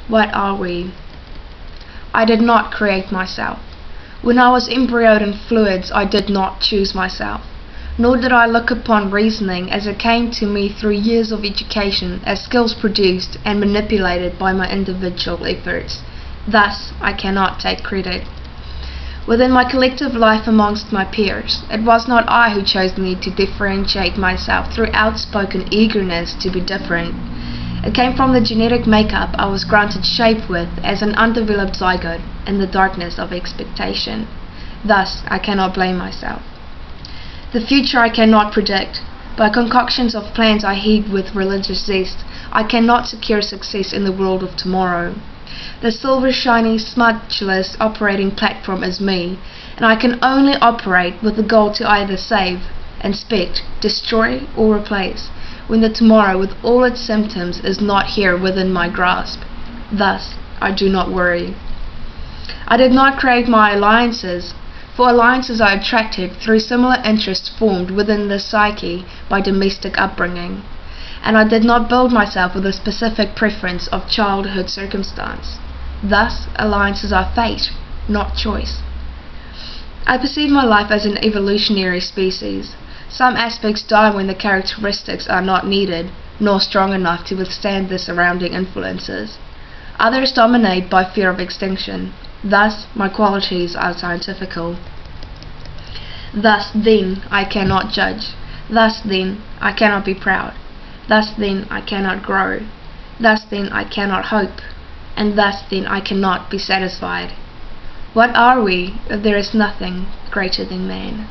What are we? I did not create myself. When I was embryoed in fluids, I did not choose myself. Nor did I look upon reasoning as it came to me through years of education as skills produced and manipulated by my individual efforts. Thus, I cannot take credit. Within my collective life amongst my peers, it was not I who chose the need to differentiate myself through outspoken eagerness to be different. It came from the genetic makeup I was granted shape with as an undeveloped zygote in the darkness of expectation. Thus, I cannot blame myself. The future I cannot predict. By concoctions of plans I heed with religious zest, I cannot secure success in the world of tomorrow. The silver shiny, smudgeless operating platform is me, and I can only operate with the goal to either save, inspect, destroy, or replace, when the tomorrow with all its symptoms is not here within my grasp. Thus, I do not worry. I did not create my alliances, for alliances are attracted through similar interests formed within the psyche by domestic upbringing, and I did not build myself with a specific preference of childhood circumstance. Thus, alliances are fate, not choice. I perceive my life as an evolutionary species. Some aspects die when the characteristics are not needed, nor strong enough to withstand the surrounding influences. Others dominate by fear of extinction. Thus, my qualities are scientifical. Thus, then, I cannot judge. Thus, then, I cannot be proud. Thus, then, I cannot grow. Thus, then, I cannot hope. And thus, then, I cannot be satisfied. What are we if there is nothing greater than man?